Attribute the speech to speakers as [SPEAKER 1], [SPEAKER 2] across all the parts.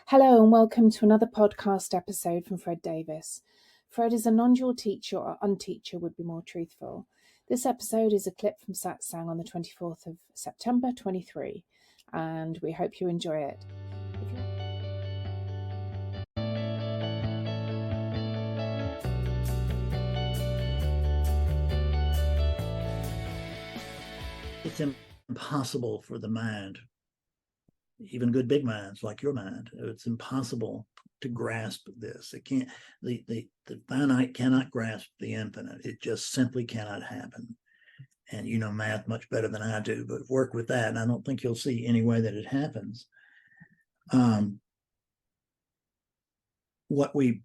[SPEAKER 1] Hello and welcome to another podcast episode from Fred Davis. Fred is a non-dual teacher, or unteacher would be more truthful. This episode is a clip from Satsang on the 24th of September 23, and we hope you enjoy it.
[SPEAKER 2] It's impossible for the mind, even good big minds like your mind, it's impossible to grasp this. It can't, the finite cannot grasp the infinite. It just simply cannot happen. And you know math much better than I do, but work with that, and I don't think you'll see any way that it happens. What we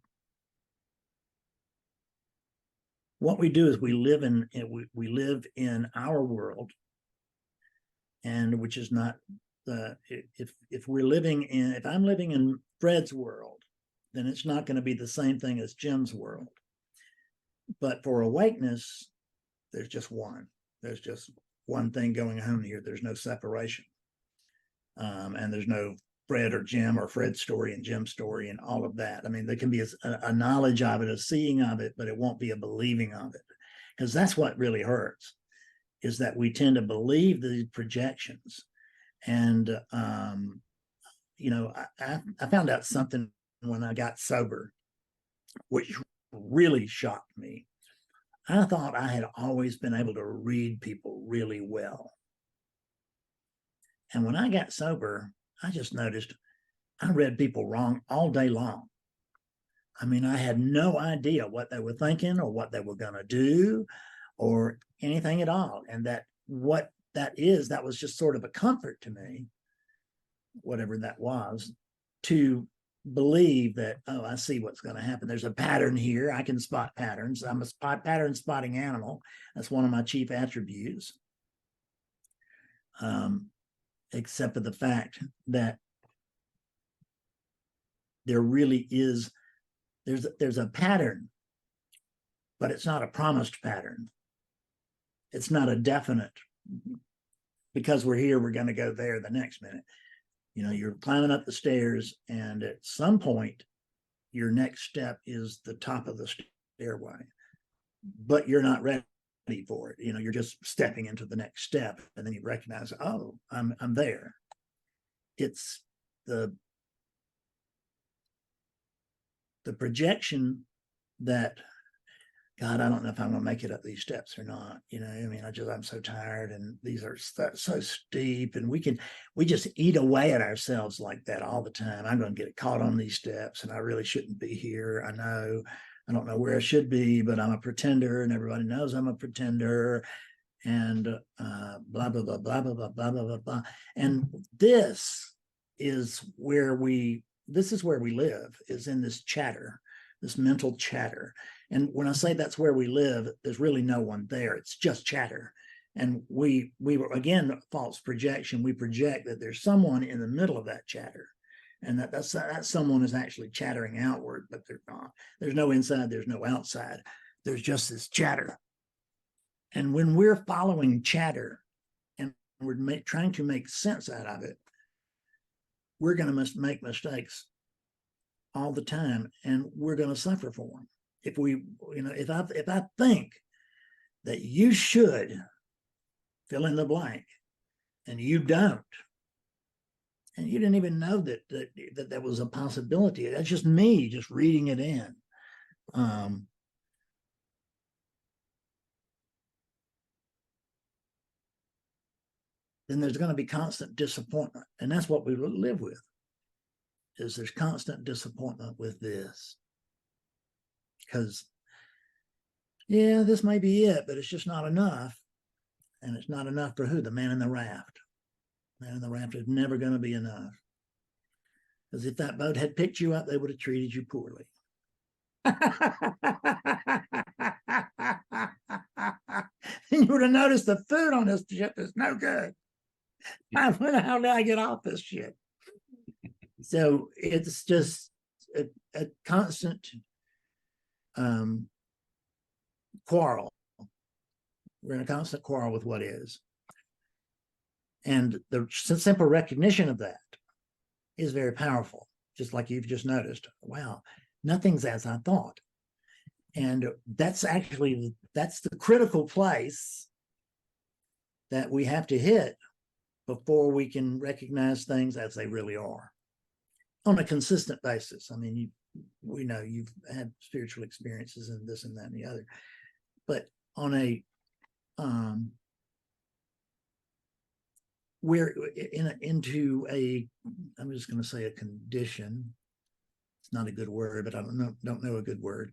[SPEAKER 2] do is we live in our world, and which is not if I'm living in Fred's world, then it's not going to be the same thing as Jim's world. But for awakeness, there's just one. There's just one thing going on here. There's no separation, and there's no Fred or Jim or Fred's story and Jim's story and all of that. I mean, there can be a knowledge of it, a seeing of it, but it won't be a believing of it, because that's what really hurts, is that we tend to believe these projections. And, I found out something when I got sober, which really shocked me. I thought I had always been able to read people really well. And when I got sober, I just noticed I read people wrong all day long. I mean, I had no idea what they were thinking or what they were going to do or anything at all. And that was just sort of a comfort to me, whatever that was, to believe that, oh, I see what's going to happen. There's a pattern here. I can spot patterns. I'm a pattern spotting animal. That's one of my chief attributes. Except for the fact that there really is, there's a pattern, but it's not a promised pattern. It's not a definite, because we're here, we're going to go there the next minute. You know, you're climbing up the stairs, and at some point, your next step is the top of the stairway, but you're not ready for it. You know, you're just stepping into the next step, and then you recognize, oh, I'm there. It's the projection that, God, I don't know if I'm going to make it up these steps or not. You know, I mean, I'm so tired, and these are so steep, and we just eat away at ourselves like that all the time. I'm going to get caught on these steps, and I really shouldn't be here. I know, I don't know where I should be, but I'm a pretender, and everybody knows I'm a pretender, and blah, blah, blah, blah, blah, blah, blah, blah, blah. And this is where we live, is in this chatter, this mental chatter. And when I say that's where we live, there's really no one there. It's just chatter. And we were, again, false projection. We project that there's someone in the middle of that chatter, and that someone is actually chattering outward, but they're not. There's no inside, there's no outside. There's just this chatter. And when we're following chatter and we're trying to make sense out of it, we're going to make mistakes all the time, and we're going to suffer for them. If I think that you should fill in the blank and you don't, and you didn't even know that was a possibility, that's just me just reading it in. Then there's going to be constant disappointment, and that's what we live with. Is there's constant disappointment with this, because yeah, this may be it, but it's just not enough. And it's not enough for who? The man in the raft. The man in the raft is never going to be enough, because if that boat had picked you up, they would have treated you poorly. And you would have noticed the food on this ship is no good. How do I get off this shit? So it's just a constant quarrel. We're in a constant quarrel with what is. And the simple recognition of that is very powerful. just like you've just noticed. Wow, nothing's as I thought. And that's the critical place that we have to hit before we can recognize things as they really are on a consistent basis. I mean, we know you've had spiritual experiences and this and that and the other, but on a we're into a, I'm just going to say a condition. It's not a good word, but I don't know a good word.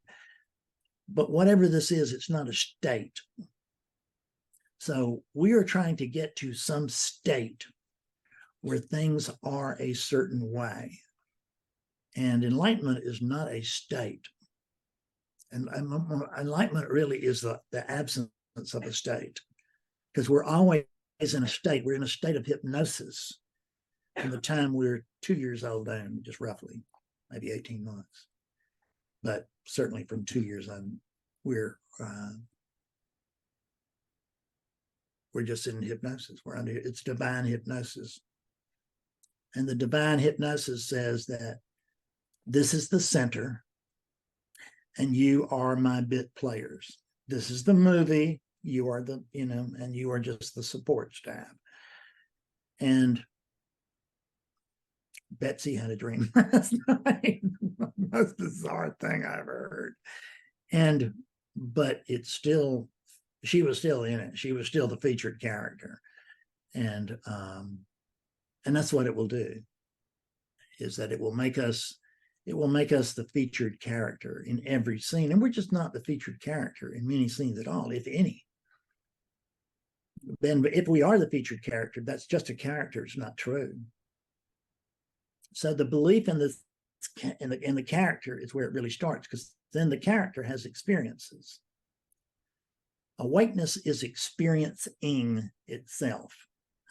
[SPEAKER 2] But whatever this is, it's not a state. So we are trying to get to some state where things are a certain way. And enlightenment is not a state. And enlightenment really is the absence of a state, because we're always in a state. We're in a state of hypnosis from the time we're 2 years old on, just roughly, maybe 18 months. But certainly from 2 years on, we're just in hypnosis. We're under, it's divine hypnosis. And the divine hypnosis says that this is the center and you are my bit players. This is the movie. You are the, and you are just the support staff. And Betsy had a dream last night. Most bizarre thing I ever heard. But it's still, she was still in it. She was still the featured character. And that's what it will do, is that it will make us the featured character in every scene. And we're just not the featured character in many scenes at all, if any. Then if we are the featured character, that's just a character. It's not true. So the belief in the character is where it really starts, because then the character has experiences. Awakeness is experiencing itself,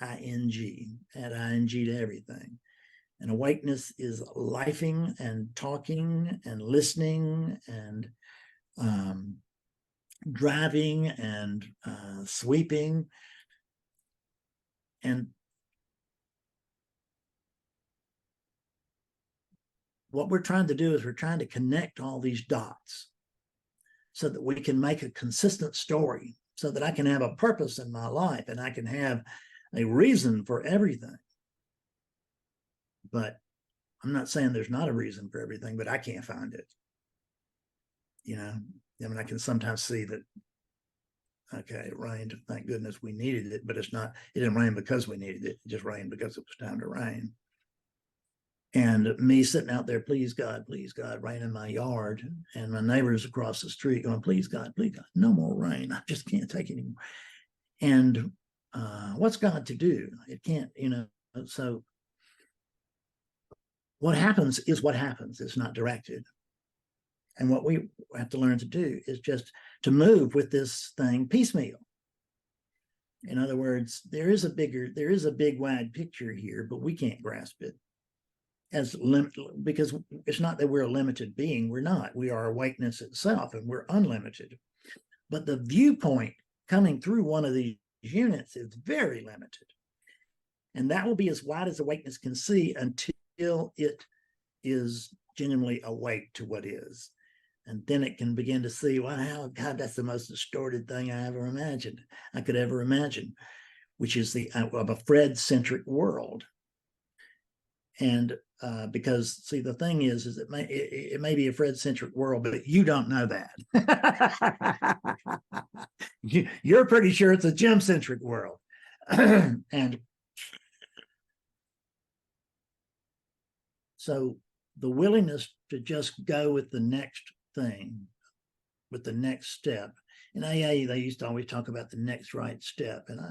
[SPEAKER 2] ing, add ing to everything. And awakeness is lifing and talking and listening and driving and sweeping. And what we're trying to do is we're trying to connect all these dots so that we can make a consistent story, so that I can have a purpose in my life and I can have a reason for everything. But I'm not saying there's not a reason for everything, but I can't find it. I mean, I can sometimes see that, okay, it rained, thank goodness we needed it, but it didn't rain because we needed it. It just rained because it was time to rain. And me sitting out there, please God, rain in my yard. And my neighbors across the street going, please God, no more rain. I just can't take it anymore. And what's God to do? It can't, so what happens is what happens. It's not directed. And what we have to learn to do is just to move with this thing piecemeal. In other words, there is a big wide picture here, but we can't grasp it because it's not that we're a limited being. We're not. We are awakeness itself, and we're unlimited. But the viewpoint coming through one of these units is very limited. And that will be as wide as awakeness can see until it is genuinely awake to what is. And then it can begin to see, wow, God, that's the most distorted thing I could ever imagine, which is of a Fred-centric world. And because, see, the thing is it may be a Fred-centric world, but you don't know that. You're pretty sure it's a Jim-centric world. And so the willingness to just go with the next thing, with the next step. In AA, they used to always talk about the next right step, and I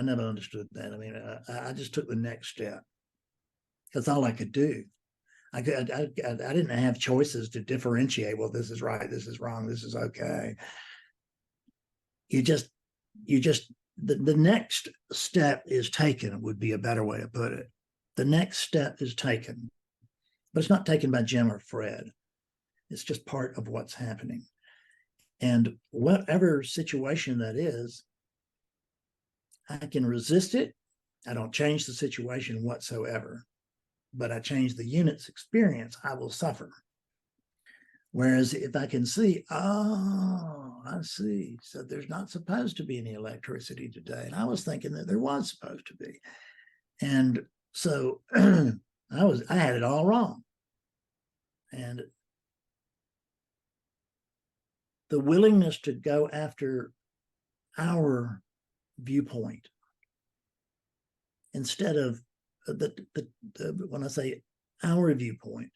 [SPEAKER 2] never understood that. I mean, I just took the next step. That's all I could do. I didn't have choices to differentiate. Well, this is right, this is wrong, this is okay. The next step is taken, would be a better way to put it. The next step is taken, but it's not taken by Jim or Fred. It's just part of what's happening. And whatever situation that is, I can resist it. I don't change the situation whatsoever. but I change the unit's experience, I will suffer. Whereas if I can see, oh, I see. So there's not supposed to be any electricity today. And I was thinking that there was supposed to be. And so I had it all wrong. And the willingness to go after our viewpoint instead of when I say our viewpoint,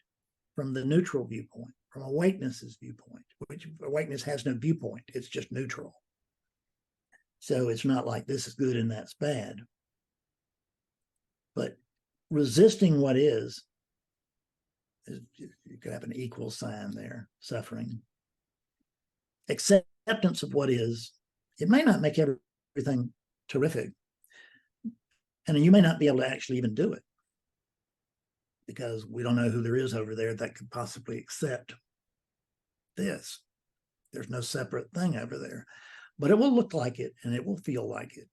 [SPEAKER 2] from the neutral viewpoint, from awakeness's viewpoint, which awakeness has no viewpoint, it's just neutral. So it's not like this is good and that's bad. But resisting what is you could have an equal sign there, suffering. Acceptance of what is, it may not make everything terrific. And you may not be able to actually even do it because we don't know who there is over there that could possibly accept this. There's no separate thing over there, but it will look like it and it will feel like it.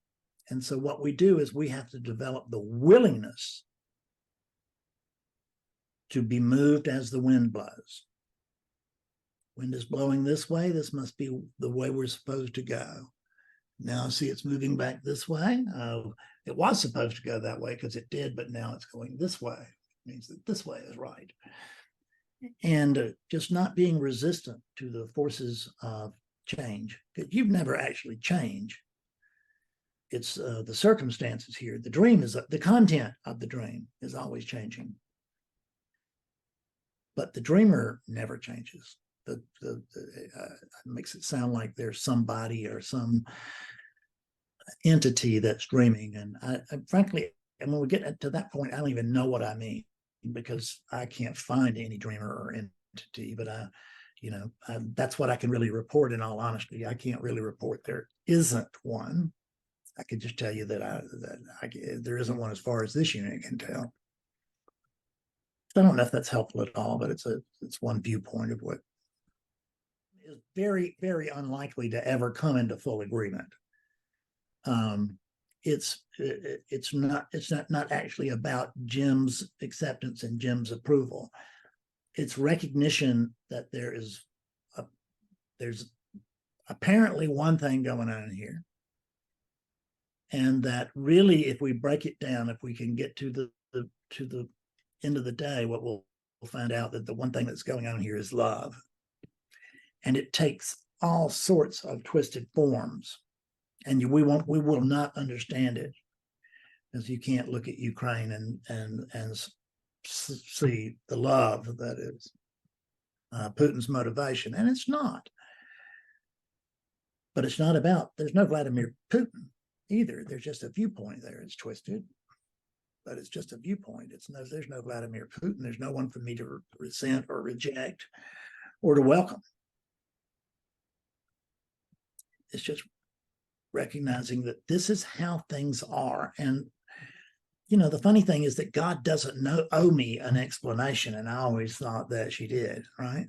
[SPEAKER 2] And so what we do is we have to develop the willingness to be moved as the wind blows. Wind is blowing this way. This must be the way we're supposed to go. Now see it's moving back this way. It was supposed to go that way because it did, but now it's going this way. It means that this way is right. And just not being resistant to the forces of change. You've never actually changed. It's the circumstances here. The dream is the content of the dream is always changing. But the dreamer never changes. It makes it sound like there's somebody or some entity that's dreaming. And I frankly, and when we get to that point, I don't even know what I mean because I can't find any dreamer or entity. But that's what I can really report. In all honesty, I can't really report there isn't one. I could just tell you that there isn't one as far as this unit can tell. I don't know if that's helpful at all, but it's one viewpoint of what is very, very unlikely to ever come into full agreement. It's not actually about Jim's acceptance and Jim's approval. It's recognition that there's apparently one thing going on here, and that really, if we break it down, if we can get to the end of the day, what we'll find out that the one thing that's going on here is love. And it takes all sorts of twisted forms. And we will not understand it, because you can't look at Ukraine and see the love that is Putin's motivation. And it's not. But it's not about, there's no Vladimir Putin either. There's just a viewpoint there. It's twisted. But it's just a viewpoint. There's no Vladimir Putin. There's no one for me to resent or reject or to welcome. It's just recognizing that this is how things are. And, the funny thing is that God doesn't owe me an explanation. And I always thought that she did, right?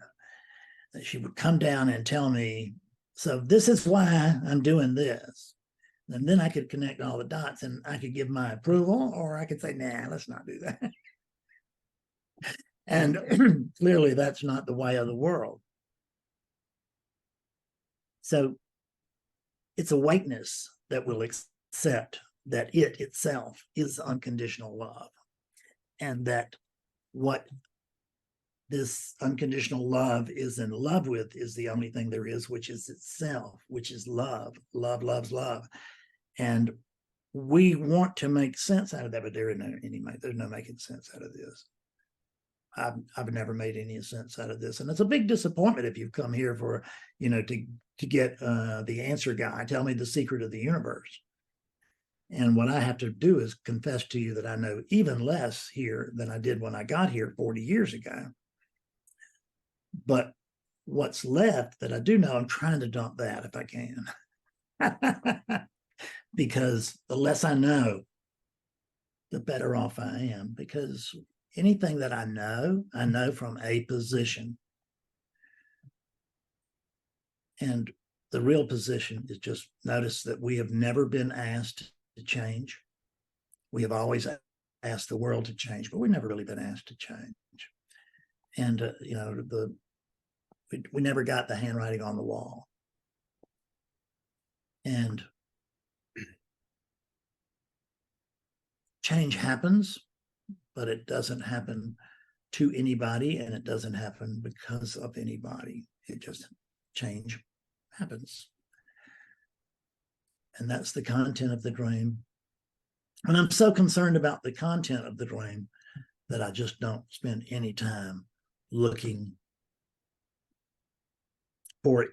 [SPEAKER 2] That she would come down and tell me, so this is why I'm doing this. And then I could connect all the dots and I could give my approval, or I could say, nah, let's not do that. And clearly that's not the way of the world. So it's awakeness that will accept that it itself is unconditional love. And that what this unconditional love is in love with is the only thing there is, which is itself, which is love. Love loves love. And we want to make sense out of that, but there's no making sense out of this. I've never made any sense out of this. And it's a big disappointment if you've come here for, to get the answer guy, tell me the secret of the universe. And what I have to do is confess to you that I know even less here than I did when I got here 40 years ago. But what's left that I do know, I'm trying to dump that if I can. Because the less I know, the better off I am. Because anything that I know from a position. And the real position is just notice that we have never been asked to change. We have always ask the world to change, but we've never really been asked to change. And, we never got the handwriting on the wall. And change happens, but it doesn't happen to anybody, and it doesn't happen because of anybody. It just, change happens. And that's the content of the dream. And I'm so concerned about the content of the dream that I just don't spend any time looking for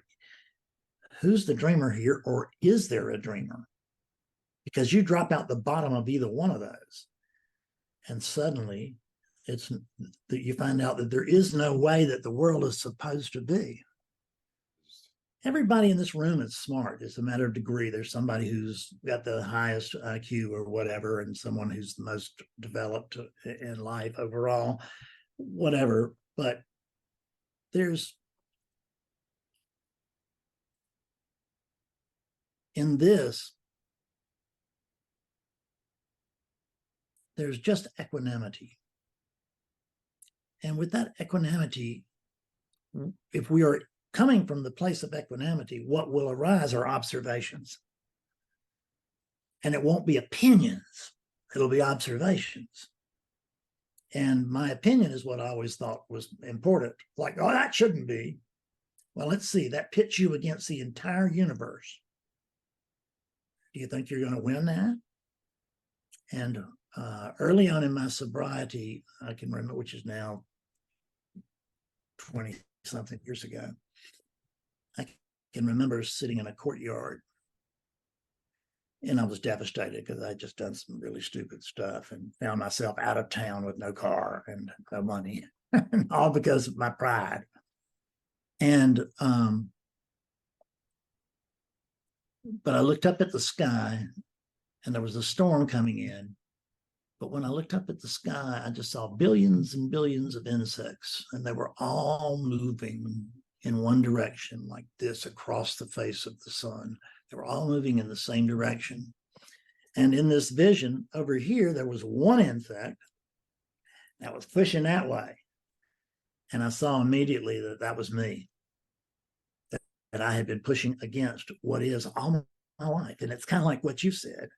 [SPEAKER 2] who's the dreamer here, or is there a dreamer? Because you drop out the bottom of either one of those, and suddenly it's that you find out that there is no way that the world is supposed to be. Everybody in this room is smart. It's a matter of degree. There's somebody who's got the highest IQ or whatever, and someone who's the most developed in life overall, whatever. But there's, in this, there's just equanimity. And with that equanimity, if we are coming from the place of equanimity, what will arise are observations. And it won't be opinions, it'll be observations. And my opinion is what I always thought was important. Like, oh, that shouldn't be. Well, let's see, that pits you against the entire universe. Do you think you're going to win that? And early on in my sobriety, I can remember, which is now 20-something years ago, I can remember sitting in a courtyard, and I was devastated because I had just done some really stupid stuff and found myself out of town with no car and no money, all because of my pride. And but I looked up at the sky, and there was a storm coming in. But when I looked up at the sky, I just saw billions and billions of insects, and they were all moving in one direction, like this, across the face of the sun. They were all moving in the same direction. And in this vision over here, there was one insect that was pushing that way. And I saw immediately that that was me, that I had been pushing against what is all my life. And it's kind of like what you said,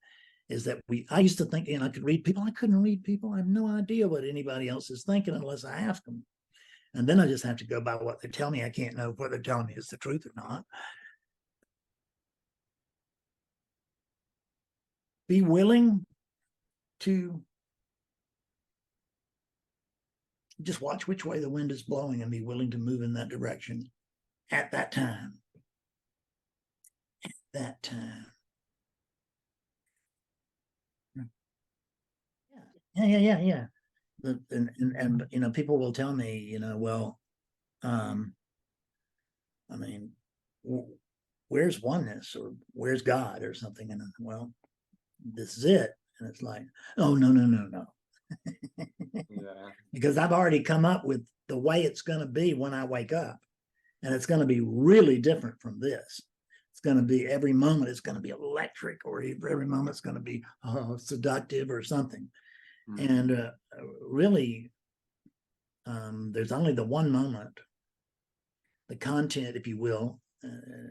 [SPEAKER 2] is that I used to think, I could read people. I couldn't read people. I have no idea what anybody else is thinking unless I ask them. And then I just have to go by what they tell me. I can't know if what they're telling me is the truth or not. Be willing to just watch which way the wind is blowing and be willing to move in that direction at that time. At that time. Yeah. And people will tell me, well, I mean, where's oneness, or where's God, or something? And well, this is it. And it's like, oh, no. Yeah. Because I've already come up with the way it's going to be when I wake up. And it's going to be really different from this. It's going to be, every moment it's going to be electric, or every moment it's going to be seductive or something. Mm-hmm. And really, there's only the one moment. The content, if you will,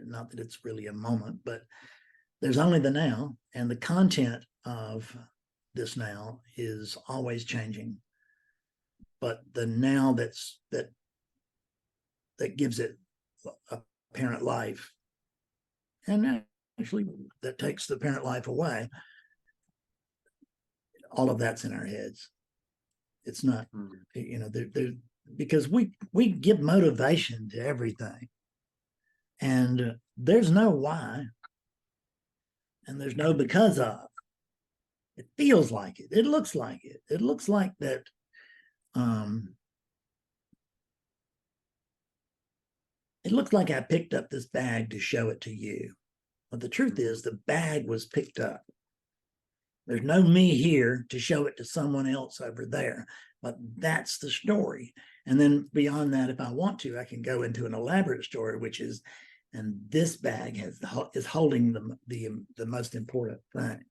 [SPEAKER 2] not that it's really a moment, but there's only the now, and the content of this now is always changing. But the now that gives it apparent life, and actually that takes the apparent life away, all of that's in our heads. It's not, because we give motivation to everything, and there's no why, and there's no because of. It feels like it. It looks like it. It looks like that. It looks like I picked up this bag to show it to you, but the truth is the bag was picked up. There's no me here to show it to someone else over there, but that's the story. And then beyond that, if I want to, I can go into an elaborate story, which is, and this bag is holding the most important thing,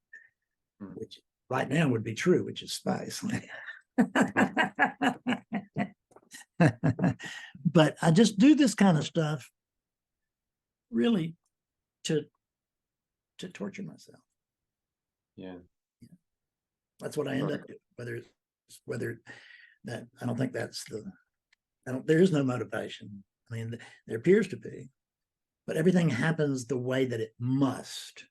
[SPEAKER 2] which right now would be true, which is space. But I just do this kind of stuff really to torture myself.
[SPEAKER 3] Yeah.
[SPEAKER 2] That's what I end up doing. Whether that, I don't think that's there is no motivation. I mean, there appears to be, but everything happens the way that it must.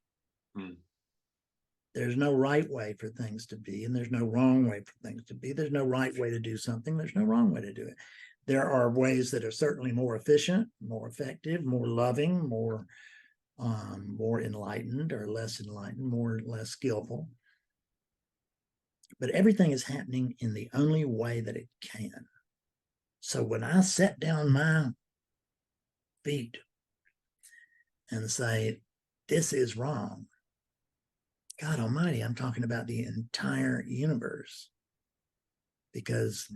[SPEAKER 2] There's no right way for things to be, and there's no wrong way for things to be. There's no right way to do something. There's no wrong way to do it. There are ways that are certainly more efficient, more effective, more loving, more enlightened, or less enlightened, more or less skillful. But everything is happening in the only way that it can. So when I set down my feet and say, this is wrong, God Almighty, I'm talking about the entire universe, because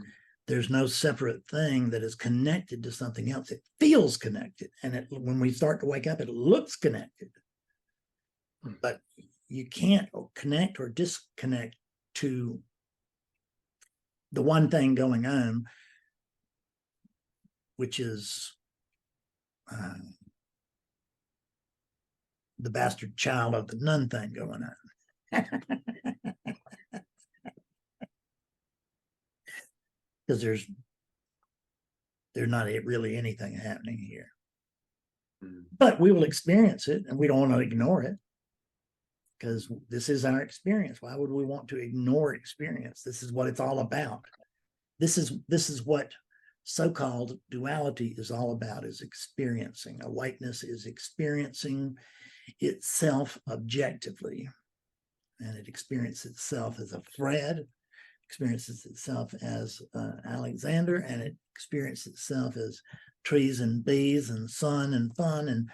[SPEAKER 2] there's no separate thing that is connected to something else. It feels connected. And when we start to wake up, it looks connected. But you can't connect or disconnect to the one thing going on, which is the bastard child of the none thing going on. Because there's not really anything happening here. But we will experience it, and we don't want to ignore it, because this is our experience. Why would we want to ignore experience? This is what it's all about. This is what so-called duality is all about, is experiencing. Awakeness is experiencing itself objectively, and it experiences itself as a Fred, experiences itself as Alexander, and it experiences itself as trees and bees and sun and fun, and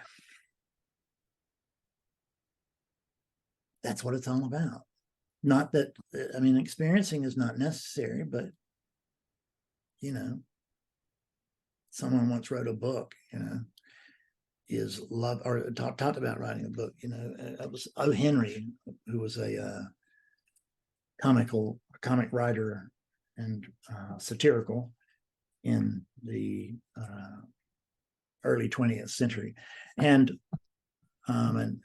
[SPEAKER 2] that's what it's all about. Not that, I mean, experiencing is not necessary, but someone once wrote a book, is love, or talked about writing a book. It was O. Henry, who was a comic writer and satirical in the early 20th century, and I'm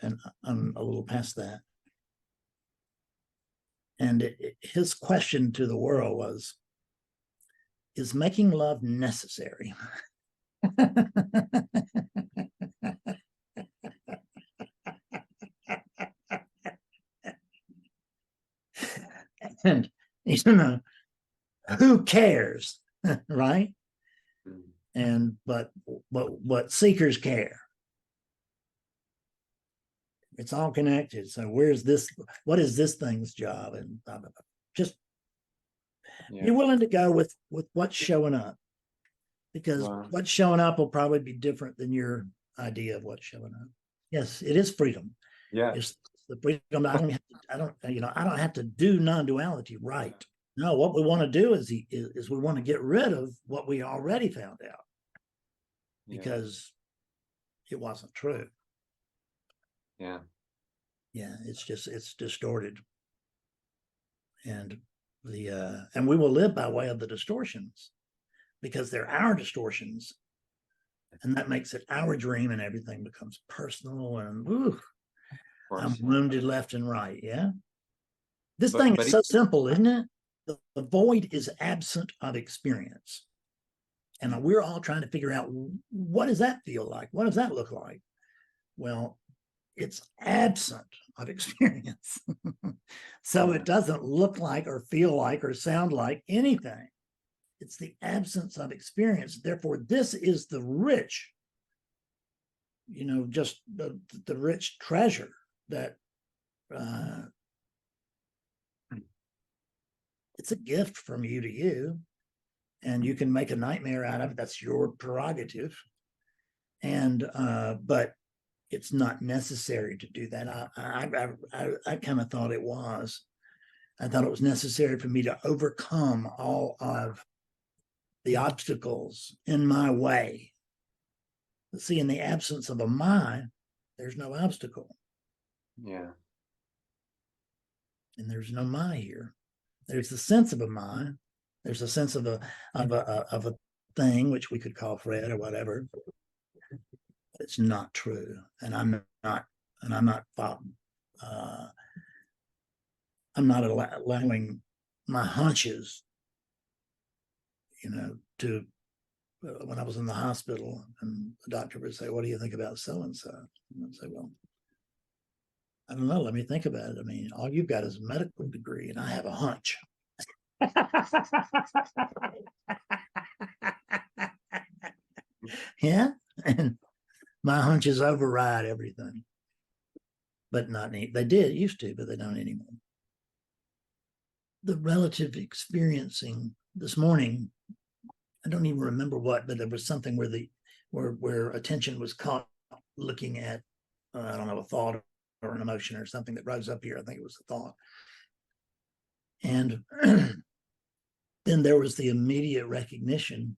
[SPEAKER 2] a little past that. And his question to the world was, is making love necessary? And who cares, right? And but seekers care. It's all connected. So where's this? What is this thing's job? And just be willing to go with what's showing up, because what's showing up will probably be different than your idea of what's showing up. Yes, it is freedom.
[SPEAKER 3] Yeah,
[SPEAKER 2] it's the freedom. I don't have to do non-duality right. No, what we want to do is we want to get rid of what we already found out, because it wasn't true. It's distorted, and and we will live by way of the distortions, because they're our distortions, and that makes it our dream, and everything becomes personal, and I'm wounded left and right. This thing is so simple, isn't it? The void is absent of experience, and we're all trying to figure out, what does that feel like? What does that look like? Well, it's absent of experience. So it doesn't look like or feel like or sound like anything. It's the absence of experience. Therefore, this is the rich, just the rich treasure that it's a gift from you to you, and you can make a nightmare out of it. That's your prerogative. And but it's not necessary to do that. I kind of thought it was. I thought it was necessary for me to overcome all of the obstacles in my way. But see, in the absence of a mind, there's no obstacle. And there's no my here. There's the sense of a my. There's a sense of a thing, which we could call Fred or whatever. It's not true, and I'm not allowing my hunches, to when I was in the hospital, and the doctor would say, "What do you think about so and so?" And I'd say, "Well, I don't know. Let me think about it. I mean, all you've got is a medical degree, and I have a hunch." Yeah, and my hunches override everything. But not any. They did used to, but they don't anymore. The relative experiencing this morning, I don't even remember what, but there was something where attention was caught looking at, I don't know, a thought or an emotion or something that rose up here. I think it was a thought. And then there was the immediate recognition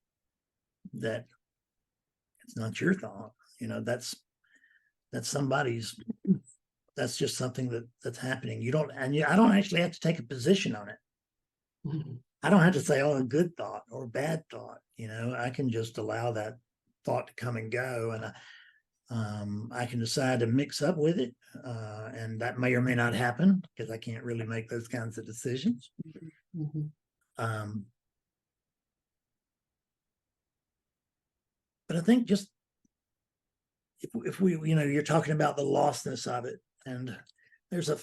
[SPEAKER 2] that it's not your thought. That's somebody's, that's just something that's happening. I don't actually have to take a position on it. Mm-hmm. I don't have to say, oh, a good thought or a bad thought. I can just allow that thought to come and go, and I can decide to mix up with it, and that may or may not happen because I can't really make those kinds of decisions. Mm-hmm. But I think just if we, you're talking about the lostness of it, and there's a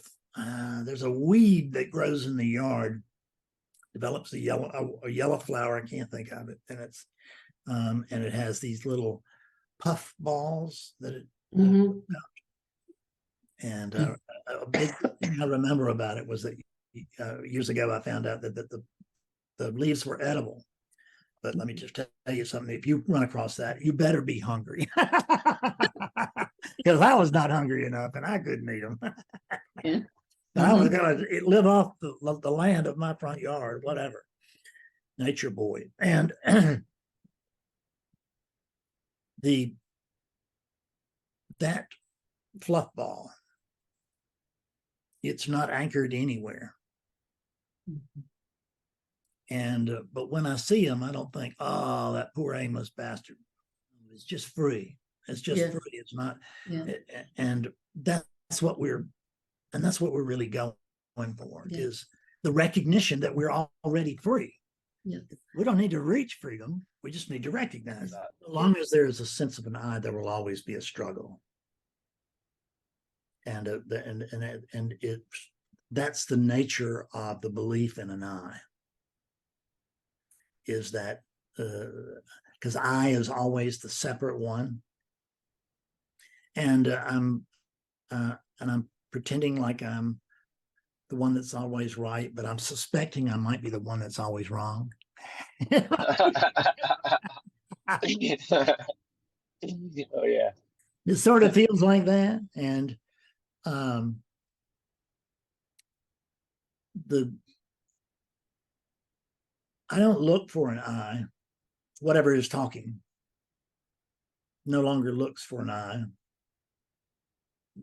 [SPEAKER 2] weed that grows in the yard, develops a yellow flower. I can't think of it, and it's and it has these little puff balls that it. Mm-hmm. And a big thing I remember about it was that years ago I found out that the leaves were edible. But let me just tell you something. If you run across that, you better be hungry. Because I was not hungry enough and I couldn't eat them. Yeah. I was going to live off the land of my front yard, whatever. Nature boy. And that fluff ball, it's not anchored anywhere. Mm-hmm. And but when I see them, I don't think, oh, that poor aimless bastard. It's just free. It's just free. It's not. Yeah. And that's what we're really going for, is the recognition that we're already free. Yeah. We don't need to reach freedom. We just need to recognize that. As long as there is a sense of an I, there will always be a struggle. And that's the nature of the belief in an I. Is that because I is always the separate one, and I'm pretending like I'm the one that's always right, but I'm suspecting I might be the one that's always wrong.
[SPEAKER 3] Oh yeah,
[SPEAKER 2] it sort of feels like that, and I don't look for an I. Whatever is talking no longer looks for an I.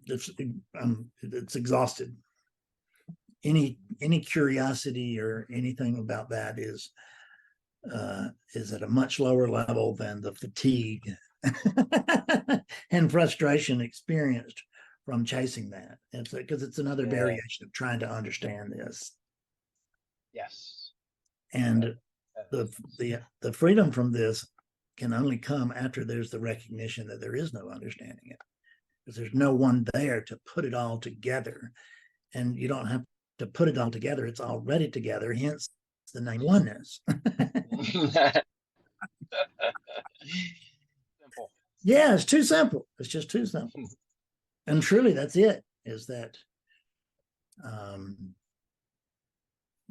[SPEAKER 2] It's exhausted. Any curiosity or anything about that is at a much lower level than the fatigue and frustration experienced from chasing that. It's because it's another variation of trying to understand this.
[SPEAKER 3] Yes.
[SPEAKER 2] And the freedom from this can only come after there's the recognition that there is no understanding it, because there's no one there to put it all together, and you don't have to put it all together. It's already together, hence the name oneness.
[SPEAKER 3] Simple.
[SPEAKER 2] Yeah, it's too simple. It's just too simple. And truly, that's it, is that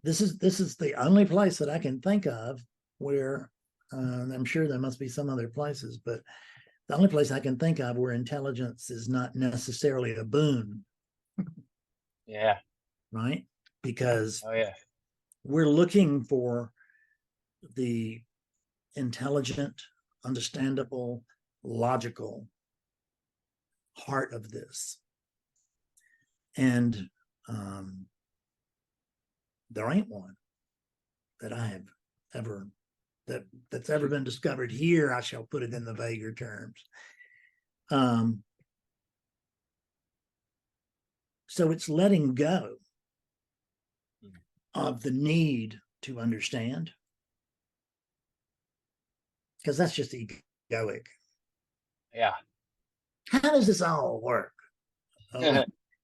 [SPEAKER 2] this is the only place that I can think of where, I'm sure there must be some other places, but the only place I can think of where intelligence is not necessarily a boon.
[SPEAKER 3] Yeah.
[SPEAKER 2] Right? Because we're looking for the intelligent, understandable, logical heart of this. And There ain't one that I have ever, that's ever been discovered here. I shall put it in the vaguer terms. So it's letting go of the need to understand, because that's just egoic.
[SPEAKER 3] Yeah.
[SPEAKER 2] How does this all work?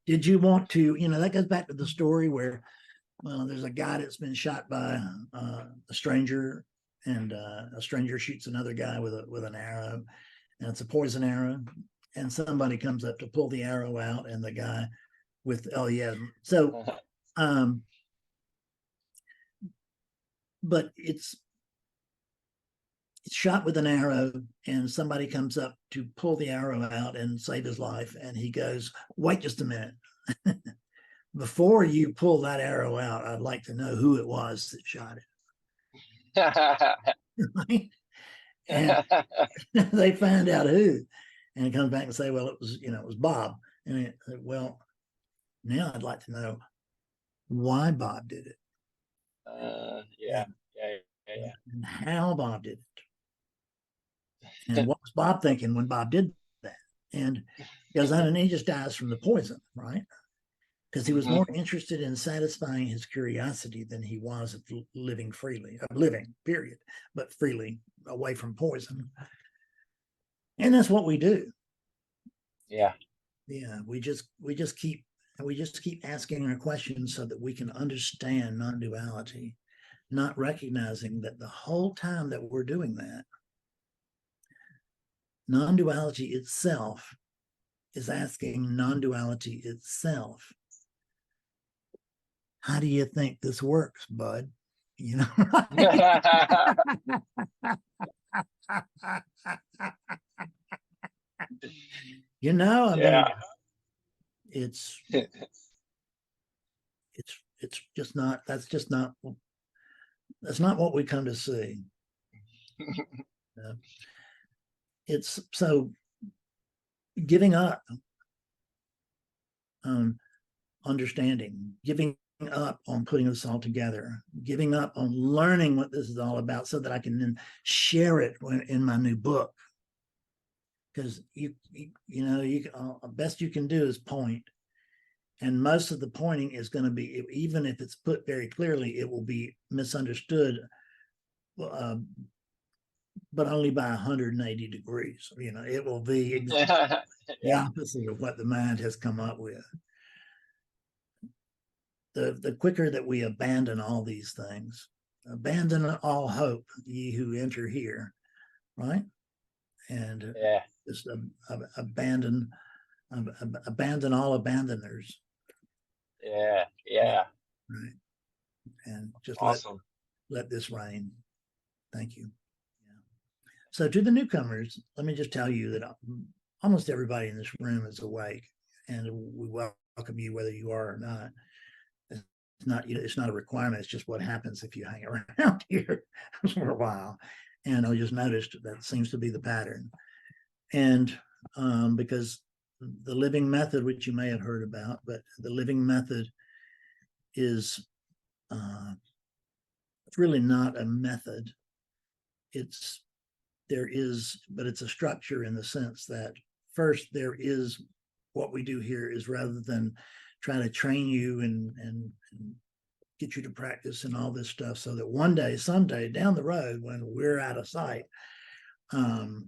[SPEAKER 2] Did you want to, that goes back to the story where, well, there's a guy that's been shot by a stranger, and a stranger shoots another guy with an arrow, and it's a poison arrow, and somebody comes up to pull the arrow out, and the guy with, oh yeah, so but it's shot with an arrow, and somebody comes up to pull the arrow out and save his life, and he goes, wait just a minute. Before you pull that arrow out, I'd like to know who it was that shot it. Right? And they find out who, and it comes back and say, well, it was Bob. And it, well, now I'd like to know why Bob did it.
[SPEAKER 3] Yeah.
[SPEAKER 2] And how Bob did it. And what was Bob thinking when Bob did that? And because he just dies from the poison, right? Because he was more interested in satisfying his curiosity than he was of living freely, period, but freely, away from poison. And that's what we do.
[SPEAKER 3] Yeah.
[SPEAKER 2] We just keep asking our questions so that we can understand non-duality, not recognizing that the whole time that we're doing that, non-duality itself is asking non-duality itself, how do you think this works, bud? I mean, it's just not, that's not what we come to see. It's so giving up understanding, giving up on putting this all together, giving up on learning what this is all about so that I can then share it in my new book. Because best you can do is point. And most of the pointing is going to be, even if it's put very clearly, it will be misunderstood, but only by 180 degrees. It will be exactly the opposite of what the mind has come up with. The quicker that we abandon all these things, abandon all hope, ye who enter here, right? And just abandon all abandoners.
[SPEAKER 3] Yeah.
[SPEAKER 2] Right. And just
[SPEAKER 3] awesome.
[SPEAKER 2] let this reign. Thank you. Yeah. So to the newcomers, let me just tell you that almost everybody in this room is awake, and we welcome you whether you are or not. It's not a requirement. It's just what happens if you hang around here for a while. And I just noticed that seems to be the pattern. And because the living method, which you may have heard about, but the living method is it's really not a method. It's a structure in the sense that first there is what we do here is, rather than try to train you and get you to practice and all this stuff, so that one day, someday down the road, when we're out of sight,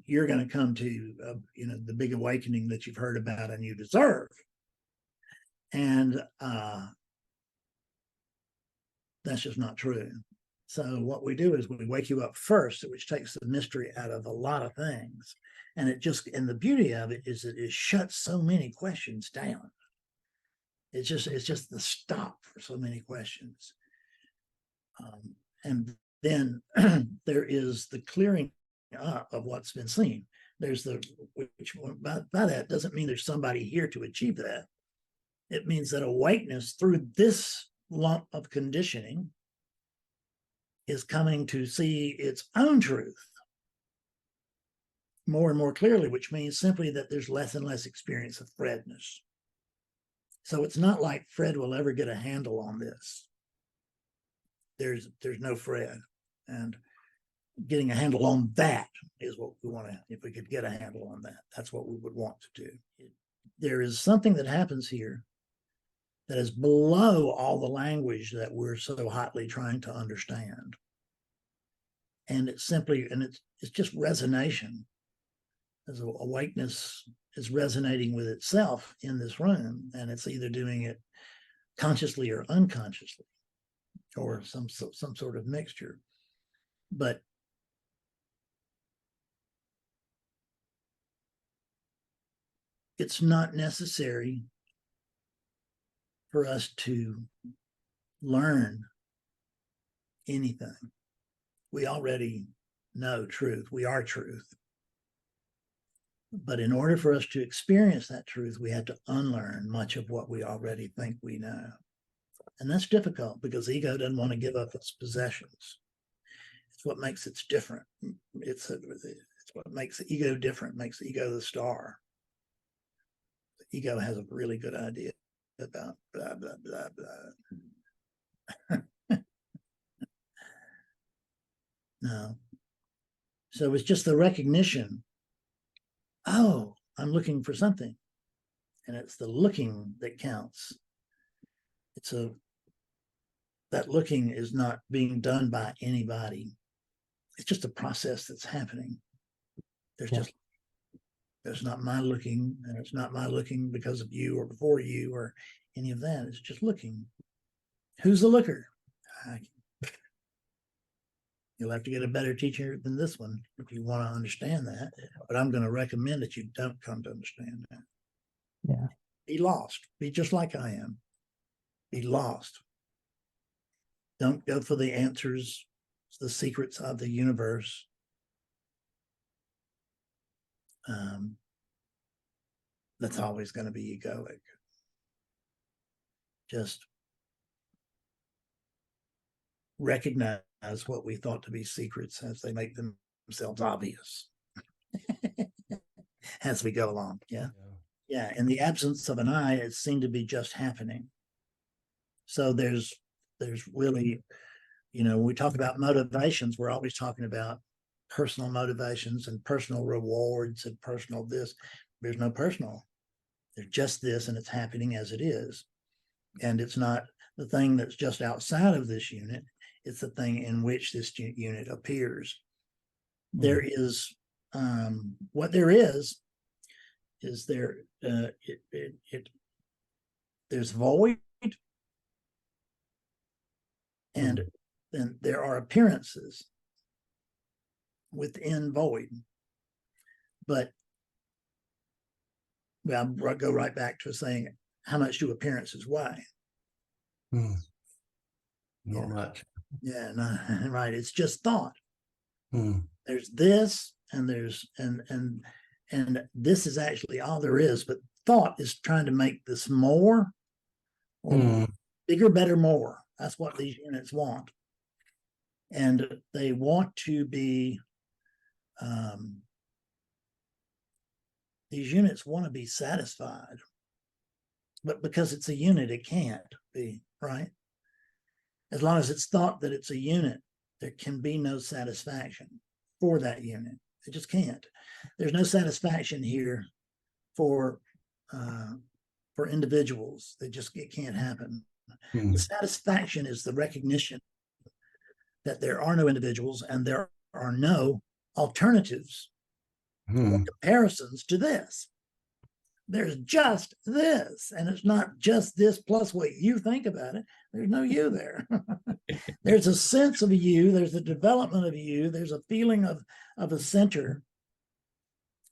[SPEAKER 2] you're going to come to the big awakening that you've heard about and you deserve. And that's just not true. So what we do is we wake you up first, which takes the mystery out of a lot of things. And and the beauty of it is that it shuts so many questions down. It's just the stop for so many questions. And then there is the clearing up of what's been seen. There's which by that doesn't mean there's somebody here to achieve that. It means that awakeness through this lump of conditioning is coming to see its own truth more and more clearly, which means simply that there's less and less experience of Fredness. So it's not like Fred will ever get a handle on this. there's no Fred. And getting a handle on that is what we want to, if we could get a handle on that, that's what we would want to do. There is something that happens here that is below all the language that we're so hotly trying to understand. And it's simply, and it's just resonation. As awakeness is resonating with itself in this room, and it's either doing it consciously or unconsciously, or some sort of mixture. But it's not necessary for us to learn anything. We already know truth. We are truth. But in order for us to experience that truth, we had to unlearn much of what we already think we know. And that's difficult because ego doesn't want to give up its possessions. It's what makes it different. It's what makes the ego different, makes the ego the star. The ego has a really good idea about blah, blah, blah, blah. No. So it's just the recognition, oh, I'm looking for something. And it's the looking that counts. That looking is not being done by anybody. It's just a process that's happening. There's not my looking, and it's not my looking because of you or before you or any of that. It's just looking. Who's the looker? You'll have to get a better teacher than this one if you want to understand that. But I'm going to recommend that you don't come to understand that.
[SPEAKER 4] Yeah.
[SPEAKER 2] Be lost. Be just like I am. Be lost. Don't go for the answers, the secrets of the universe. That's always going to be egoic. Just recognize what we thought to be secrets as they make themselves obvious as we go along. Yeah. In the absence of an I, it seemed to be just happening. So there's really, when we talk about motivations, we're always talking about personal motivations and personal rewards and personal this. There's no personal. There's just this, and it's happening as it is. And it's not the thing that's just outside of this unit. It's the thing in which this unit appears. There is, what there is there, there's void, and then there are appearances within void. But I'll go right back to saying, how much do appearances weigh?
[SPEAKER 4] Not much.
[SPEAKER 2] Yeah, no, right. It's just thought. There's this, and there's and this is actually all there is. But thought is trying to make this more, or bigger, better, more. That's what these units want, and they want to be. These units want to be satisfied, but because it's a unit, it can't be, right? As long as it's thought that it's a unit, there can be no satisfaction for that unit. It just can't. There's no satisfaction here for individuals. It can't happen. The satisfaction is the recognition that there are no individuals and there are no alternatives or comparisons to this. There's just this, and it's not just this plus what you think about it. There's no you there. There's a sense of you, there's a development of you, there's a feeling of a center,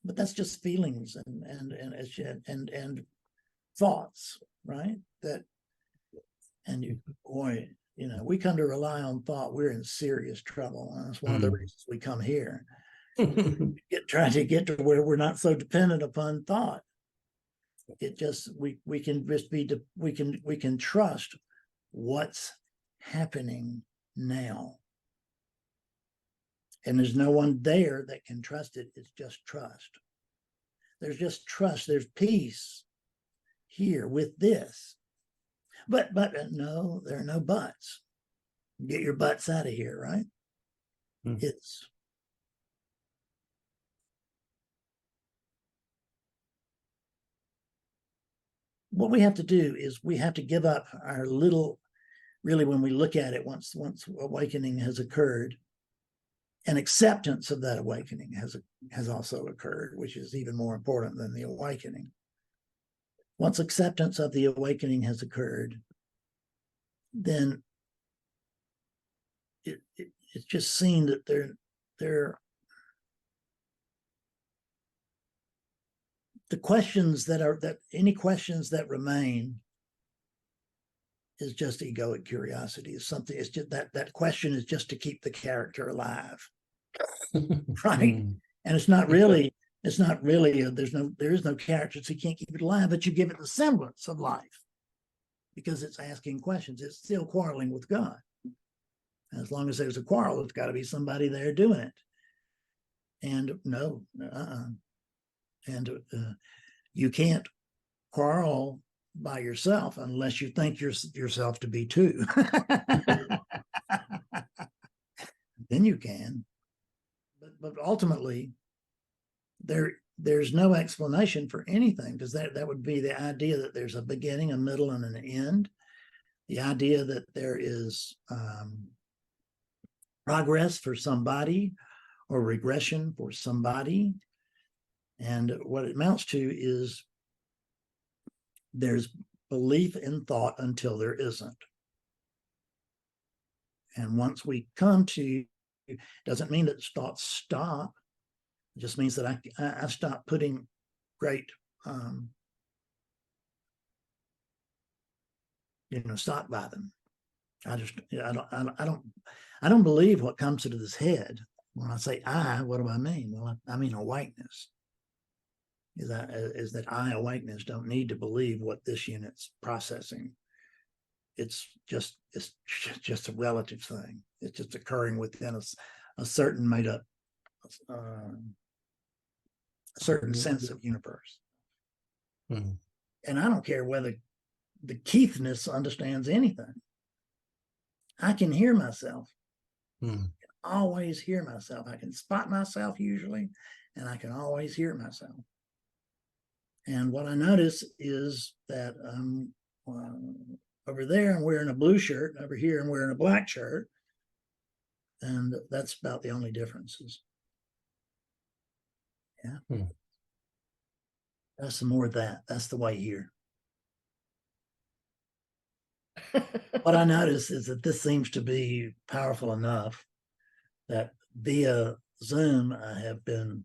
[SPEAKER 2] but that's just feelings and thoughts, right? We come to rely on thought, we're in serious trouble. That's one of the reasons we come here. Trying to get to where we're not so dependent upon thought. It just we can trust what's happening now, and there's no one there that can trust it. It's just trust. There's just trust. There's peace here with this, but no, there are no buts. Get your butts out of here, right?
[SPEAKER 4] Mm.
[SPEAKER 2] It's what we have to do is we have to give up our little, really, when we look at it, once awakening has occurred, and acceptance of that awakening has also occurred, which is even more important than the awakening. Once acceptance of the awakening has occurred, then it's just seen that the questions any questions that remain is just egoic curiosity. Is something. It's just that question is just to keep the character alive, right?
[SPEAKER 4] Mm.
[SPEAKER 2] And it's not really. There is no character, so you can't keep it alive. But you give it the semblance of life because it's asking questions. It's still quarreling with God. And as long as there's a quarrel, there's got to be somebody there doing it. And no, and you can't quarrel by yourself unless you think yourself to be two. Then you can. But ultimately, there's no explanation for anything, because that would be the idea that there's a beginning, a middle, and an end. The idea that there is progress for somebody or regression for somebody. And what it amounts to is there's belief in thought until there isn't. And once we come to, doesn't mean that thoughts stop. It just means that I stopped putting great, stock by them. I don't believe what comes into this head. When I say I, what do I mean? Well, I mean awakeness. Is that I, awakeness, don't need to believe what this unit's processing. It's just a relative thing. It's just occurring within a certain made up, a certain sense of universe.
[SPEAKER 4] Mm.
[SPEAKER 2] And I don't care whether the Keithness understands anything. I can hear myself.
[SPEAKER 4] Mm.
[SPEAKER 2] Always hear myself. I can spot myself usually, and I can always hear myself. And what I notice is that over there I'm wearing a blue shirt, and over here I'm wearing a black shirt, and that's about the only differences. Yeah.
[SPEAKER 4] Mm.
[SPEAKER 2] That's some more of that. That's the way here. What I notice is that this seems to be powerful enough that via Zoom, I have been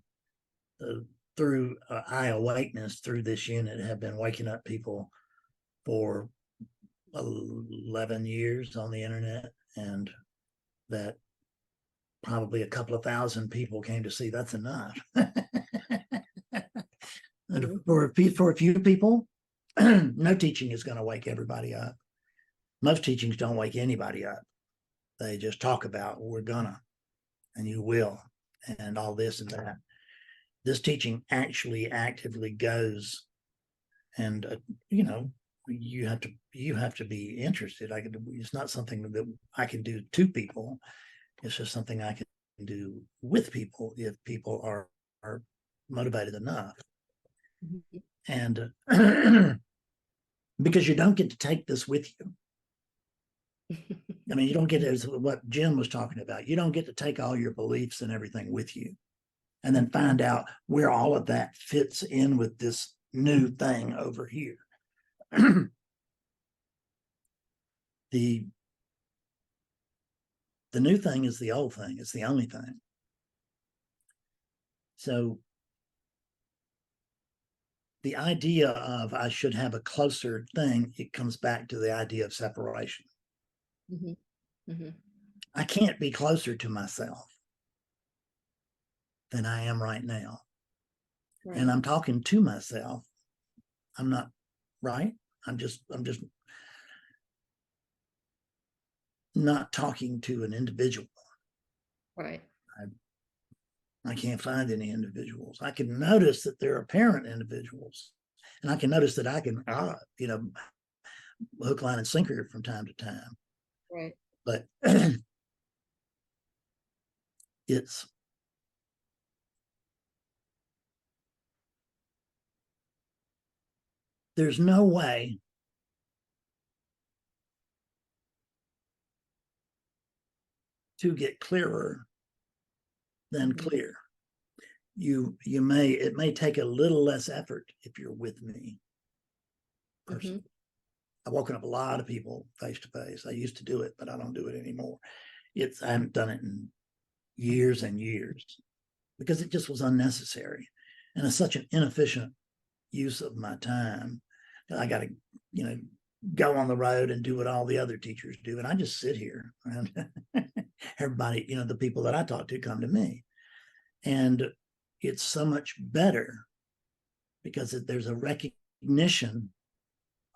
[SPEAKER 2] through I awakeness through this unit have been waking up people for 11 years on the internet, and that probably a couple of thousand people came to see that's enough. And for a few people, no teaching is going to wake everybody up. Most teachings don't wake anybody up. They just talk about, we're gonna, and you will, and all this and that. This teaching actually actively goes, and you have to be interested. It's not something that I can do to people. It's just something I can do with people if people are motivated enough. And because you don't get to take this with you. I mean, you don't get, as what Jim was talking about, you don't get to take all your beliefs and everything with you and then find out where all of that fits in with this new thing over here. The new thing is the old thing. It's the only thing. So the idea of I should have a closer thing, it comes back to the idea of separation.
[SPEAKER 5] Mm-hmm. Mm-hmm.
[SPEAKER 2] I can't be closer to myself than I am right now. Right. And I'm talking to myself. I'm not, right? I'm just not talking to an individual.
[SPEAKER 5] Right.
[SPEAKER 2] I can't find any individuals. I can notice that there are apparent individuals, and I can notice that I can, hook, line, and sinker from time to time.
[SPEAKER 5] Right.
[SPEAKER 2] But there's no way to get clearer than clear. It may take a little less effort if you're with me personally. I've woken up a lot of people face to face. I used to do it, but I don't do it anymore. I haven't done it in years and years because it just was unnecessary. And it's such an inefficient use of my time. I got to, go on the road and do what all the other teachers do. And I just sit here and everybody, the people that I talk to come to me. And it's so much better because there's a recognition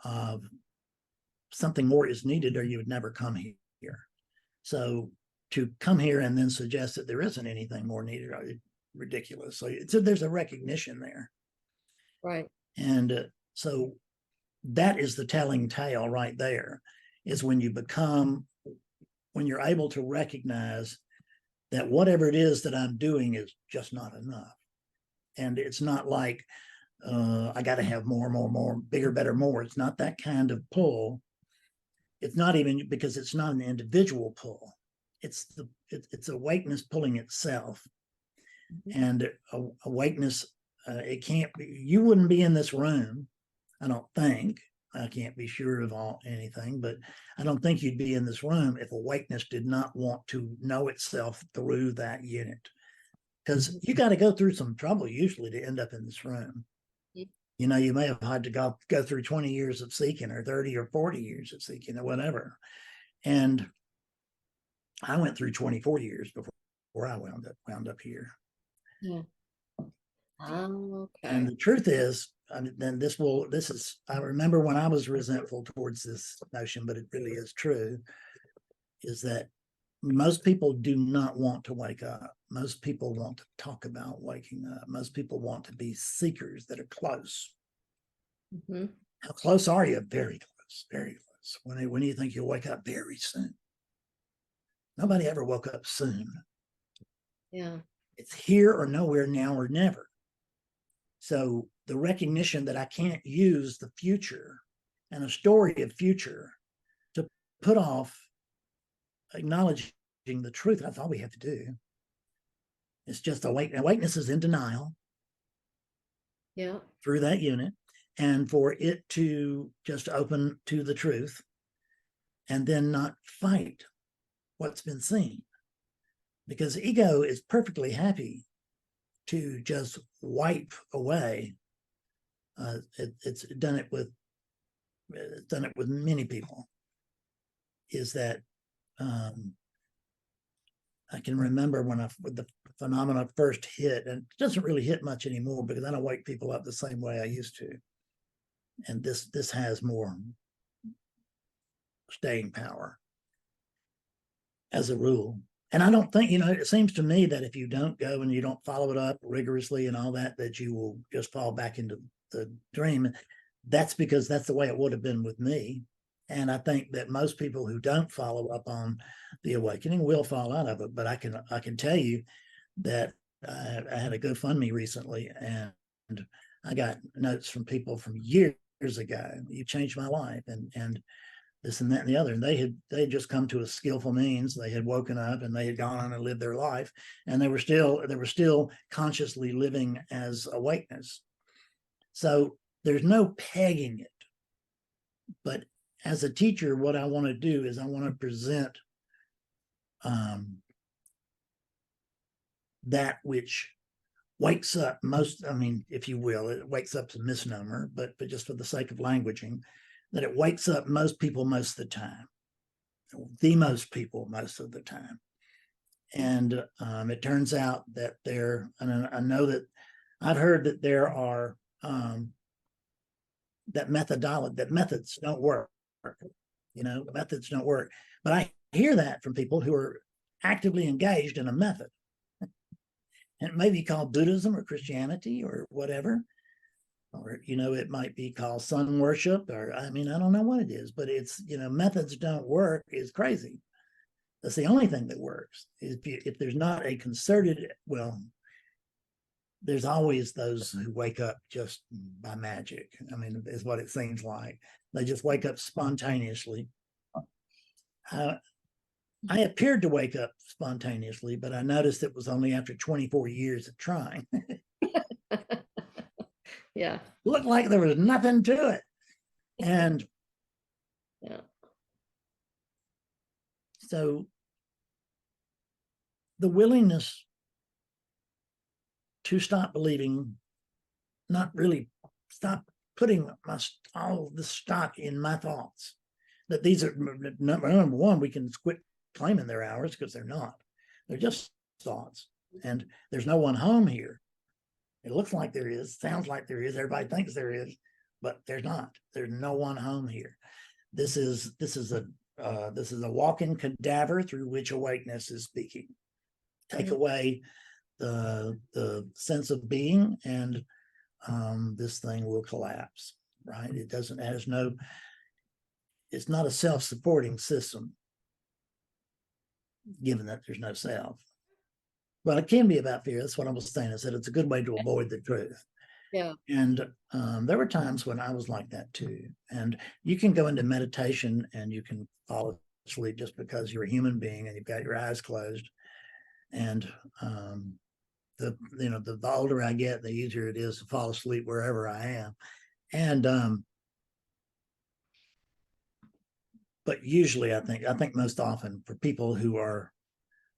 [SPEAKER 2] of something more is needed or you would never come here. So to come here and then suggest that there isn't anything more needed is ridiculous. So there's a recognition there.
[SPEAKER 5] Right.
[SPEAKER 2] And so that is the telling tale right there, is when you're able to recognize that whatever it is that I'm doing is just not enough. And it's not like I got to have more, bigger, better, more. It's not that kind of pull. It's not even because it's not an individual pull. It's awakeness pulling itself. And awakeness, it can't be, you wouldn't be in this room, I don't think. I can't be sure of anything, but I don't think you'd be in this room if awakeness did not want to know itself through that unit. Because you got to go through some trouble usually to end up in this room. You may have had to go through 20 years of seeking or 30 or 40 years of seeking or whatever. And I went through 24 years before I wound up here.
[SPEAKER 5] Yeah. Oh, okay.
[SPEAKER 2] And the truth is, I remember when I was resentful towards this notion, but it really is true, is that most people do not want to wake up. Most people want to talk about waking up. Most people want to be seekers that are close. How close are you? Very close, very close. When do you think you'll wake up? Very soon. Nobody ever woke up soon.
[SPEAKER 5] Yeah.
[SPEAKER 2] It's here or nowhere, now or never. So the recognition that I can't use the future and a story of future to put off acknowledging the truth, that's all we have to do. It's just awakeness is in denial.
[SPEAKER 5] Yeah.
[SPEAKER 2] Through that unit, and for it to just open to the truth and then not fight what's been seen. Because ego is perfectly happy to just wipe away. It's done it with many people. Is that I can remember when the phenomena first hit, and it doesn't really hit much anymore because I don't wake people up the same way I used to. And this has more staying power as a rule. And I don't think, it seems to me that if you don't go and you don't follow it up rigorously and all that you will just fall back into the dream. That's because that's the way it would have been with me. And I think that most people who don't follow up on the awakening will fall out of it. But I can tell you that I had a GoFundMe recently, and I got notes from people from years ago. You changed my life, and this and that and the other. And they had just come to a skillful means. They had woken up and they had gone on and lived their life, and they were still consciously living as awakeness. So there's no pegging it. But as a teacher, what I want to do is I want to present that which wakes up if you will, it wakes up is a misnomer, but just for the sake of languaging, that it wakes up most people most of the time, most people most of the time. And it turns out that I know that I've heard that there are that methods don't work. Methods don't work. But I hear that from people who are actively engaged in a method. And it may be called Buddhism or Christianity or whatever. Or, it might be called sun worship, or I don't know what it is, but it's, methods don't work is crazy. That's the only thing that works. If there's not a concerted, well, there's always those who wake up just by magic. I mean, is what it seems like. They just wake up spontaneously. I appeared to wake up spontaneously, but I noticed it was only after 24 years of trying.
[SPEAKER 5] Yeah.
[SPEAKER 2] Looked like there was nothing to it. And
[SPEAKER 5] Yeah.
[SPEAKER 2] so the willingness to stop believing, not really stop putting all the stock in my thoughts, that these are, number one, we can quit claiming they're ours because they're not. They're just thoughts. And there's no one home here. It looks like there is, sounds like there is, everybody thinks there is, but there's not. There's no one home here. This is a walking cadaver through which awakeness is speaking. Take away the sense of being, and this thing will collapse. Right? It's not a self-supporting system, given that there's no self. But it can be about fear. That's what I was saying. I said it's a good way to avoid the truth.
[SPEAKER 5] Yeah.
[SPEAKER 2] And there were times when I was like that too. And you can go into meditation and you can fall asleep just because you're a human being and you've got your eyes closed. And the older I get, the easier it is to fall asleep wherever I am. And but usually I think most often for people who are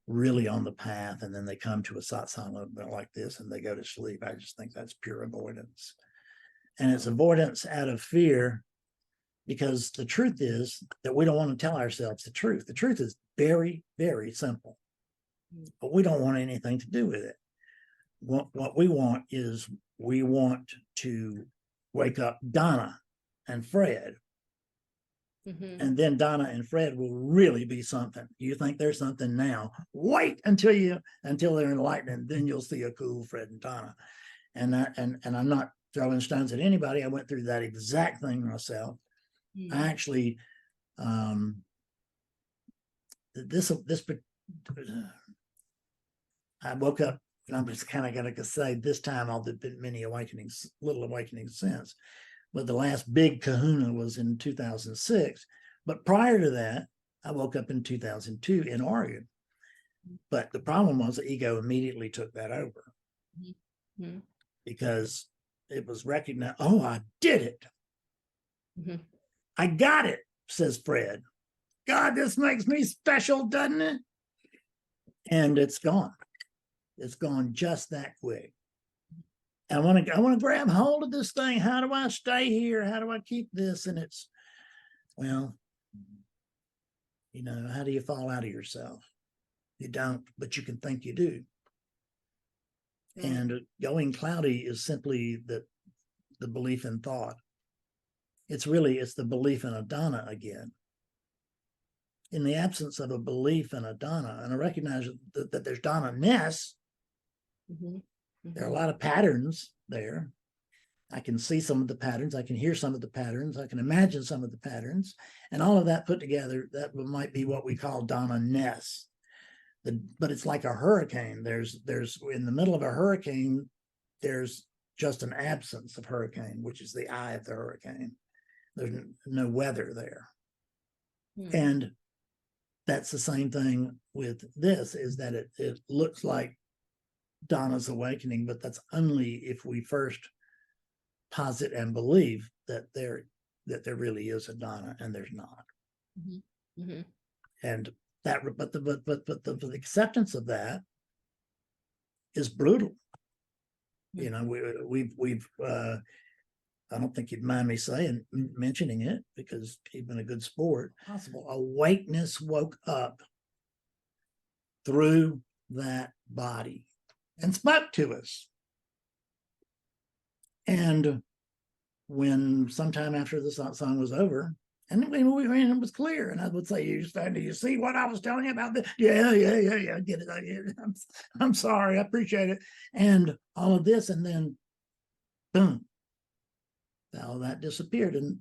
[SPEAKER 2] really on the path and then they come to a satsang like this and they go to sleep, I just think that's pure avoidance. And it's avoidance out of fear, because the truth is that we don't want to tell ourselves the truth. The truth is very, very simple, but we don't want anything to do with it. What we want is, we want to wake up Donna and Fred.
[SPEAKER 5] Mm-hmm.
[SPEAKER 2] And then Donna and Fred will really be something. You think there's something now. Wait until they're enlightened, and then you'll see a cool Fred and Donna. And I'm not throwing stones at anybody. I went through that exact thing myself.
[SPEAKER 5] Mm-hmm.
[SPEAKER 2] I actually I woke up, and I'm just kind of gonna say this time I'll have been many awakenings, little awakenings since. But the last big kahuna was in 2006. But prior to that, I woke up in 2002 in Oregon. But the problem was the ego immediately took that over.
[SPEAKER 5] Mm-hmm.
[SPEAKER 2] Because it was recognized, oh, I did it.
[SPEAKER 5] Mm-hmm.
[SPEAKER 2] I got it, says Fred. God, this makes me special, doesn't it? And it's gone. It's gone just that quick. I want to grab hold of this thing. How do I stay here? How do I keep this? And it's, well, how do you fall out of yourself? You don't, but you can think you do.
[SPEAKER 5] Right.
[SPEAKER 2] And going cloudy is simply the belief in thought. It's the belief in Adana again. In the absence of a belief in Adana, and I recognize that there's Dana-ness.
[SPEAKER 5] Mm-hmm. Mm-hmm.
[SPEAKER 2] There are a lot of patterns there. I can see some of the patterns. I can hear some of the patterns. I can imagine some of the patterns. And all of that put together, that might be what we call Dana-ness. But it's like a hurricane. There's in the middle of a hurricane, there's just an absence of hurricane, which is the eye of the hurricane. There's no weather there.
[SPEAKER 5] Mm-hmm.
[SPEAKER 2] And that's the same thing with this, is that it looks like Donna's awakening, but that's only if we first posit and believe that there really is a Donna, and there's not.
[SPEAKER 5] Mm-hmm. Mm-hmm.
[SPEAKER 2] And that, but the acceptance of that is brutal.
[SPEAKER 5] Mm-hmm.
[SPEAKER 2] We've I don't think you'd mind me mentioning it, because you've been a good sport. Possible awakeness woke up through that body and spoke to us. And when sometime after the satsang was over, and it was clear, and I would say, do you see what I was telling you about this? Yeah, I get it. I'm sorry, I appreciate it. And all of this, and then boom, all that disappeared. And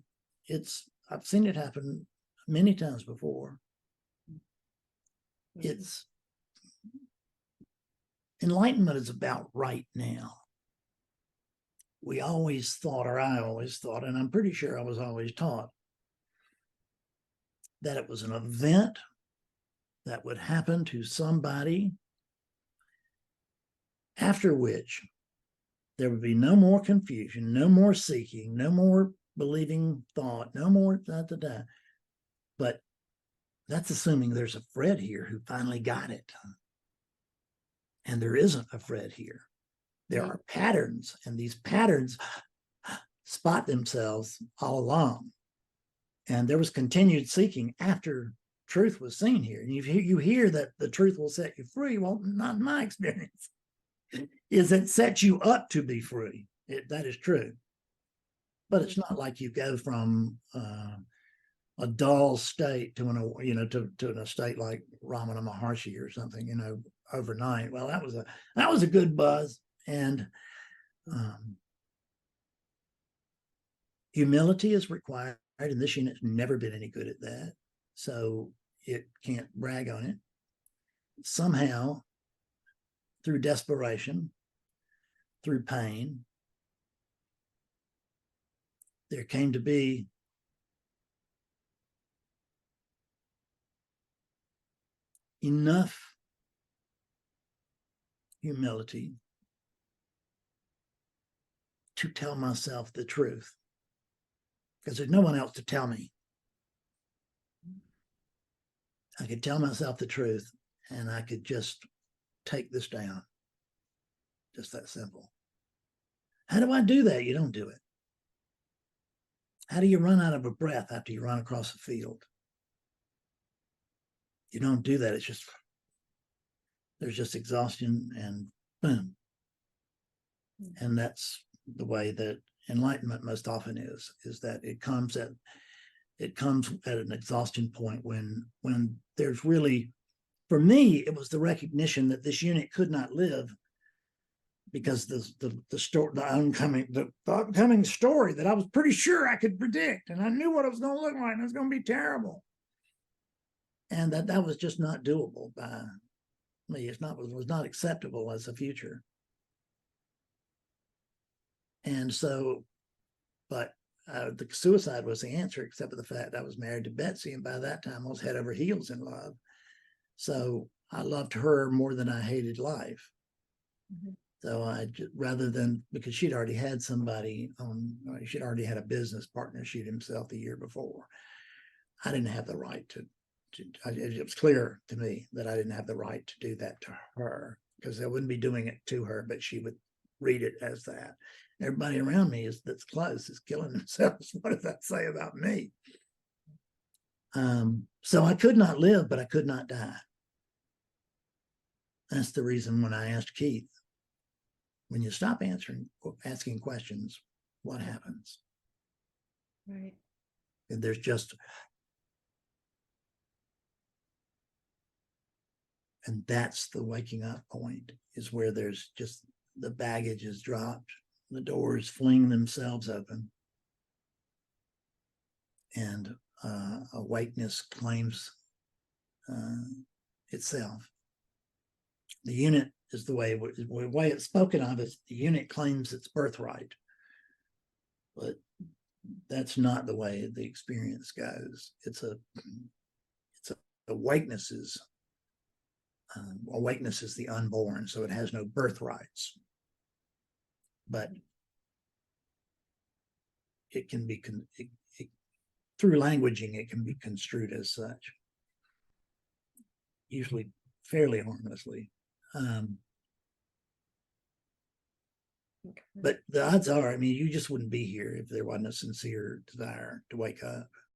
[SPEAKER 2] I've seen it happen many times before. it's enlightenment is about right now. We always thought, or I always thought, and I'm pretty sure I was always taught, that it was an event that would happen to somebody, after which there would be no more confusion, no more seeking, no more believing thought, no more da-da-da. But that's assuming there's a Fred here who finally got it. And there isn't a Fred here. There are patterns, and these patterns spot themselves all along. And there was continued seeking after truth was seen here. And you hear that the truth will set you free. Well, not in my experience. Is it sets you up to be free? That is true. But it's not like you go from a dull state to an estate like Ramana Maharshi or something, overnight. Well, that was a good buzz. And humility is required, and this unit's never been any good at that, so it can't brag on it. Somehow, through desperation, through pain, there came to be enough humility to tell myself the truth, because there's no one else to tell me. I could tell myself the truth, and I could just take this down. Just that simple. How do I do that? You don't do it. How do you run out of a breath after you run across a field? You don't do that. It's just, there's just exhaustion and boom. And that's the way that enlightenment most often is that it comes at an exhaustion point when there's really, for me, it was the recognition that this unit could not live, because the upcoming story that I was pretty sure I could predict, and I knew what it was going to look like, and it was going to be terrible, and that was just not doable by me. It was not acceptable as a future. And so, but the suicide was the answer, except for the fact I was married to Betsy, and by that time I was head over heels in love. So I loved her more than I hated life. So I just, rather than, because she'd already had somebody she'd already had a business partner shoot himself the year before. I didn't have the right it was clear to me that I didn't have the right to do that to her, because I wouldn't be doing it to her, but she would read it as that. Everybody around me that's close is killing themselves. What does that say about me? So I could not live, but I could not die. That's the reason when I asked Keith, when you stop asking questions, what happens?
[SPEAKER 5] Right.
[SPEAKER 2] And there's just, and that's the waking up point, is where there's just the baggage is dropped, the doors fling themselves open, and awakeness claims itself. The unit is the way it's spoken of as the unit claims its birthright, but that's not the way the experience goes. Awakeness is the unborn, so it has no birthrights, but it can be through languaging, it can be construed as such, usually fairly harmlessly. But the odds are, I mean, you just wouldn't be here if there wasn't a sincere desire to wake up.